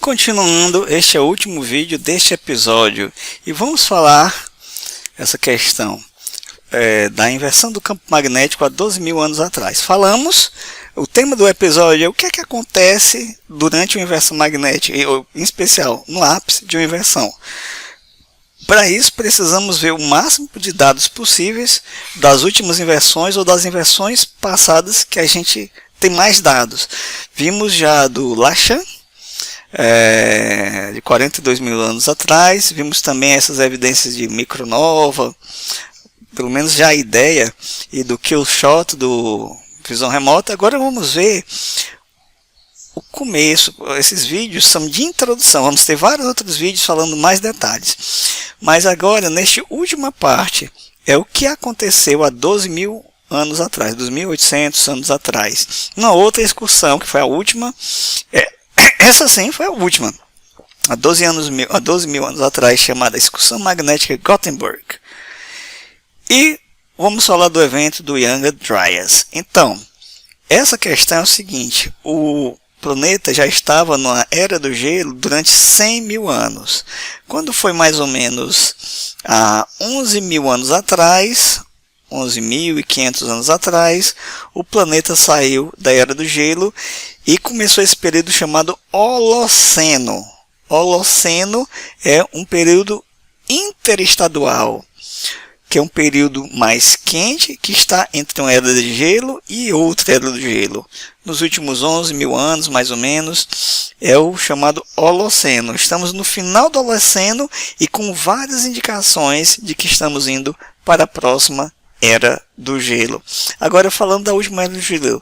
Continuando, este é o último vídeo deste episódio e vamos falar essa questão da inversão do campo magnético há 12 mil anos atrás. Falamos, o tema do episódio é o que é que acontece durante uma inversão magnética, em especial no ápice de uma inversão. Para isso precisamos ver o máximo de dados possíveis das últimas inversões ou das inversões passadas que a gente tem mais dados. Vimos já do Lachan, de 42 mil anos atrás, vimos também essas evidências de micronova, pelo menos já a ideia, e do killshot do visão remota. Agora vamos ver o começo. Esses vídeos são de introdução, vamos ter vários outros vídeos falando mais detalhes, mas agora nesta última parte é o que aconteceu há 12 mil anos atrás, 2.800 anos atrás. Uma outra excursão que foi a última, essa sim foi a última, há 12 mil anos atrás, chamada Excursão Magnética Gothenburg. E vamos falar do evento do Younger Dryas. Então, essa questão é o seguinte: o planeta já estava na Era do Gelo durante 100 mil anos. Quando foi mais ou menos há 11 mil anos atrás, 11.500 anos atrás, o planeta saiu da Era do Gelo e começou esse período chamado Holoceno. Holoceno é um período interestadual, que é um período mais quente que está entre uma Era de Gelo e outra Era do Gelo. Nos últimos 11 mil anos, mais ou menos, é o chamado Holoceno. Estamos no final do Holoceno e com várias indicações de que estamos indo para a próxima Era do Gelo. Agora falando da última Era do Gelo.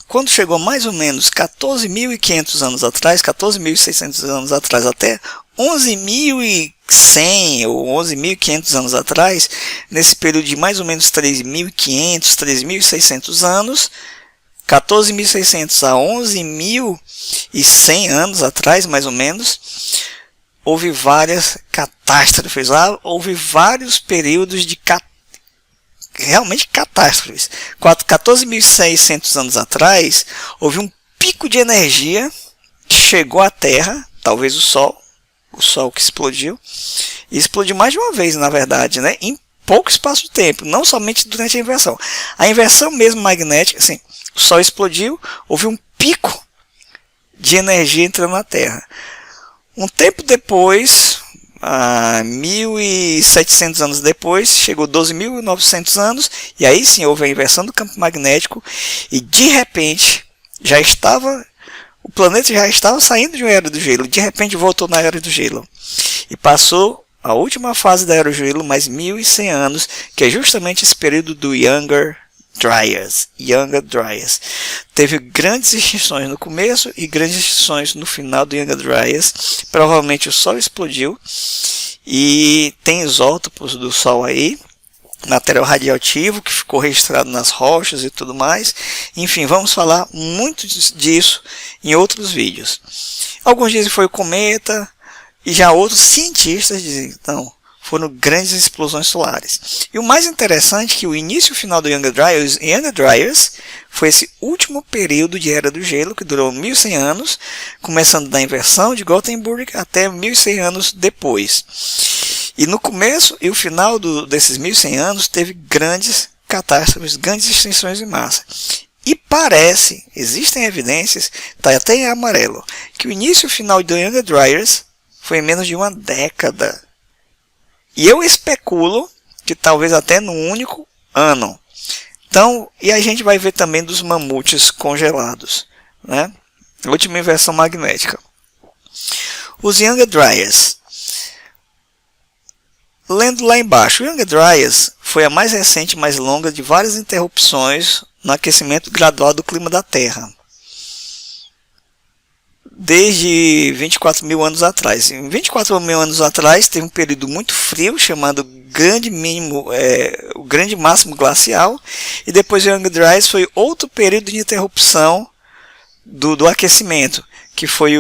Quando chegou mais ou menos 14.500 anos atrás, 14.600 anos atrás, até 11.100 ou 11.500 anos atrás, nesse período de mais ou menos 3.500, 3.600 anos, 14.600 a 11.100 anos atrás, mais ou menos, houve várias catástrofes lá, houve vários períodos de realmente catástrofes. 14.600 anos atrás, houve um pico de energia que chegou à Terra, talvez o Sol que explodiu, e explodiu mais de uma vez, na verdade, né? Em pouco espaço de tempo, não somente durante a inversão. A inversão mesmo magnética, assim, o Sol explodiu, houve um pico de energia entrando na Terra. Um tempo depois, 1.700 anos depois, chegou 12.900 anos, e aí sim houve a inversão do campo magnético, e de repente o planeta já estava saindo de uma Era do Gelo, de repente voltou na Era do Gelo, e passou a última fase da Era do Gelo, mais 1.100 anos, que é justamente esse período do Younger Dryas. Teve grandes extinções no começo e grandes extinções no final do Younger Dryas. Provavelmente o Sol explodiu e tem isótopos do Sol aí, material radioativo que ficou registrado nas rochas e tudo mais. Enfim, vamos falar muito disso em outros vídeos. Alguns dizem que foi o cometa, e já outros cientistas dizem que não, foram grandes explosões solares. E o mais interessante é que o início e o final do Younger Dryas foi esse último período de Era do Gelo, que durou 1.100 anos, começando da inversão de Gothenburg até 1.100 anos depois. E no começo e o final desses 1.100 anos teve grandes catástrofes, grandes extinções em massa. E parece, existem evidências, está até em amarelo, que o início e o final do Younger Dryas foi em menos de uma década. E eu especulo que talvez até num único ano. Então, e a gente vai ver também dos mamutes congelados, né? Última inversão magnética. Os Younger Dryas. Lendo lá embaixo, o Younger Dryas foi a mais recente e mais longa de várias interrupções no aquecimento gradual do clima da Terra, desde 24 mil anos atrás. Em 24 mil anos atrás teve um período muito frio chamado o grande máximo glacial, e depois o Younger Dryas foi outro período de interrupção do aquecimento, que foi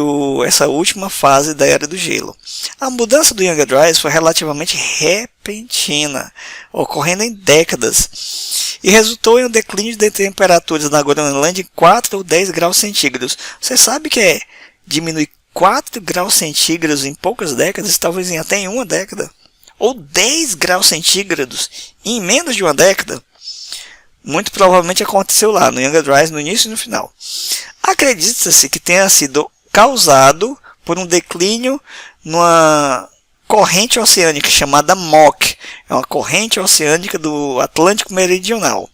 essa última fase da Era do Gelo. A mudança do Younger Dryas foi relativamente repentina, ocorrendo em décadas, e resultou em um declínio de temperaturas na Groenlândia de 4 ou 10 graus centígrados. Você sabe que diminuir 4 graus centígrados em poucas décadas, talvez em até em uma década, ou 10 graus centígrados em menos de uma década, muito provavelmente aconteceu lá no Younger Dryas, no início e no final. Acredita-se que tenha sido causado por um declínio numa corrente oceânica chamada MOC, é uma corrente oceânica do Atlântico Meridional.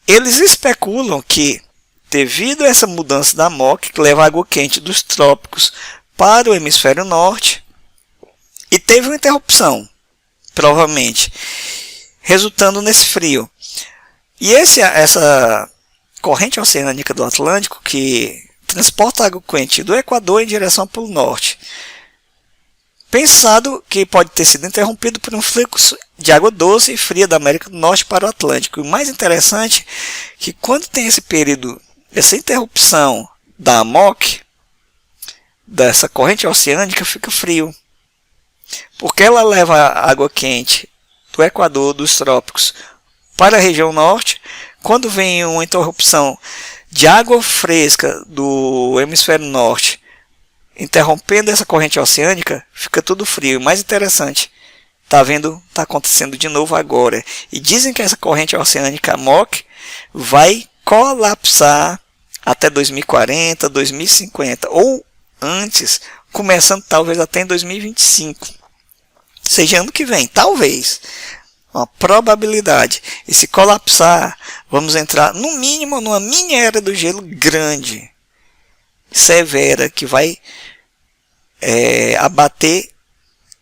Eles especulam que, devido a essa mudança da MOC, que leva água quente dos trópicos para o hemisfério norte, e teve uma interrupção, provavelmente, resultando nesse frio. E essa corrente oceânica do Atlântico, que transporta água quente do Equador em direção ao Polo Norte, pensado que pode ter sido interrompido por um fluxo de água doce e fria da América do Norte para o Atlântico. E o mais interessante é que quando tem esse período, essa interrupção da MOC, dessa corrente oceânica, fica frio. Porque ela leva água quente do Equador, dos trópicos, para a região norte. Quando vem uma interrupção de água fresca do hemisfério norte, interrompendo essa corrente oceânica, fica tudo frio. O mais interessante, tá vendo? Tá acontecendo de novo agora. E dizem que essa corrente oceânica MOC vai colapsar até 2040, 2050 ou antes, começando talvez até em 2025. Seja ano que vem, talvez. Uma probabilidade. E se colapsar, vamos entrar no mínimo numa mini era do gelo grande, severa, que vai abater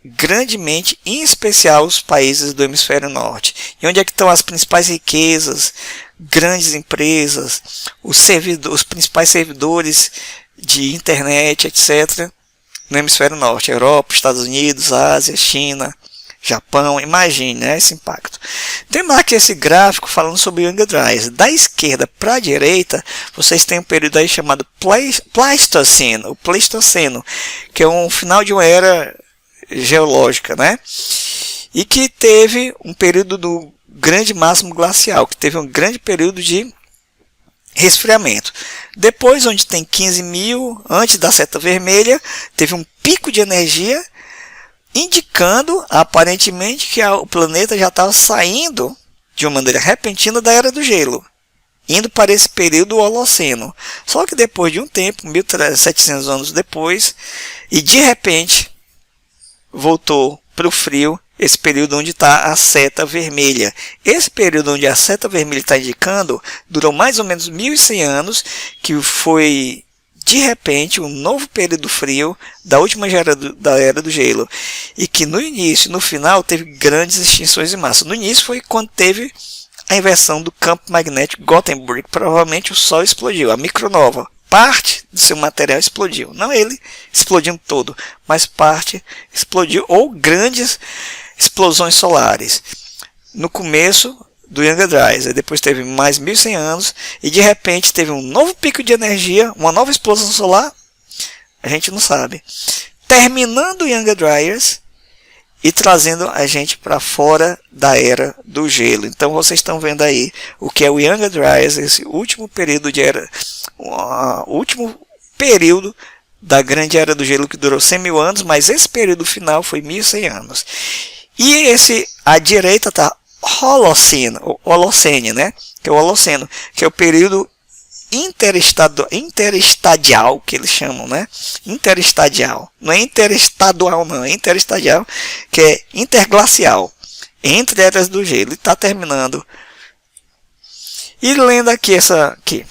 grandemente, em especial os países do hemisfério norte. E onde é que estão as principais riquezas, grandes empresas, os principais servidores de internet, etc., no hemisfério norte? Europa, Estados Unidos, Ásia, China, Japão. Imagine, né, esse impacto. Temos aqui esse gráfico falando sobre o Younger Dryas. Da esquerda para a direita, vocês têm um período aí chamado Pleistoceno, o Pleistoceno, que é um final de uma era geológica, né? E que teve um período do grande máximo glacial, que teve um grande período de resfriamento. Depois, onde tem 15.000, antes da seta vermelha, teve um pico de energia, indicando aparentemente que o planeta já estava saindo de uma maneira repentina da Era do Gelo, indo para esse período Holoceno. Só que depois de um tempo, 1.700 anos depois, e de repente voltou para o frio, esse período onde está a seta vermelha. Esse período onde a seta vermelha está indicando durou mais ou menos 1.100 anos, que foi de repente um novo período frio da última da Era do Gelo, e que no início, no final, teve grandes extinções de massa. No início foi quando teve a inversão do campo magnético Gutenberg. Provavelmente o Sol explodiu, a micronova, parte do seu material explodiu, não ele explodindo todo, mas parte explodiu, ou grandes explosões solares no começo do Younger Dryas. Depois teve mais 1.100 anos e de repente teve um novo pico de energia, uma nova explosão solar, a gente não sabe, terminando o Younger Dryas e trazendo a gente para fora da Era do Gelo. Então vocês estão vendo aí o que é o Younger Dryas, esse último período de era, último período da grande Era do Gelo, que durou 100.000 anos, mas esse período final foi 1.100 anos. E esse à direita está Holocene, né? Que é o Holoceno, que é o período interestadial, que eles chamam, né? Interestadial. Não é interestadual, não. É interestadial, que é interglacial. Entre eras do gelo. E está terminando. E lendo aqui essa aqui.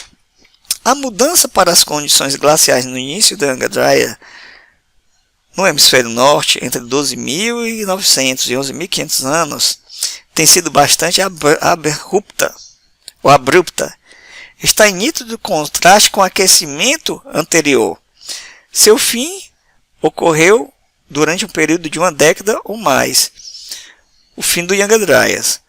A mudança para as condições glaciais no início da Younger Dryas no hemisfério norte, entre 12.900 e 11.500 anos, tem sido bastante abrupta. Está em nítido contraste com o aquecimento anterior. Seu fim ocorreu durante um período de uma década ou mais. O fim do Younger Dryas.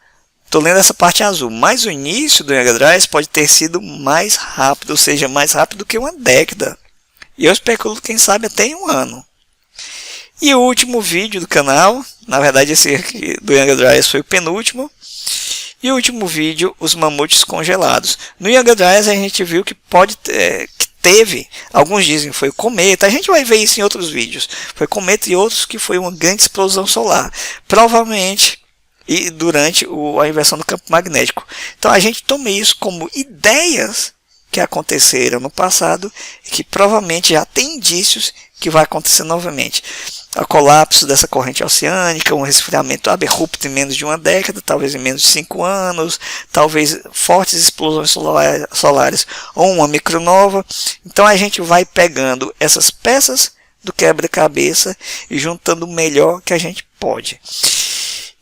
Estou lendo essa parte azul, mas o início do Younger Dryas pode ter sido mais rápido, ou seja, mais rápido que uma década. E eu especulo, quem sabe, até em um ano. E o último vídeo do canal, na verdade esse aqui do Younger Dryas foi o penúltimo. E o último vídeo, os mamutes congelados. No Younger Dryas a gente viu que teve, alguns dizem que foi o cometa, a gente vai ver isso em outros vídeos, foi cometa e outros que foi uma grande explosão solar, provavelmente e durante a inversão do campo magnético. Então a gente toma isso como ideias que aconteceram no passado e que provavelmente já tem indícios que vai acontecer novamente. O colapso dessa corrente oceânica, um resfriamento abrupto em menos de uma década, talvez em menos de 5 anos, talvez fortes explosões solares ou uma micronova. Então a gente vai pegando essas peças do quebra-cabeça e juntando o melhor que a gente pode.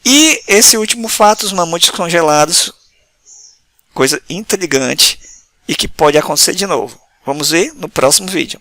E esse último fato, os mamutes congelados, coisa intrigante e que pode acontecer de novo. Vamos ver no próximo vídeo.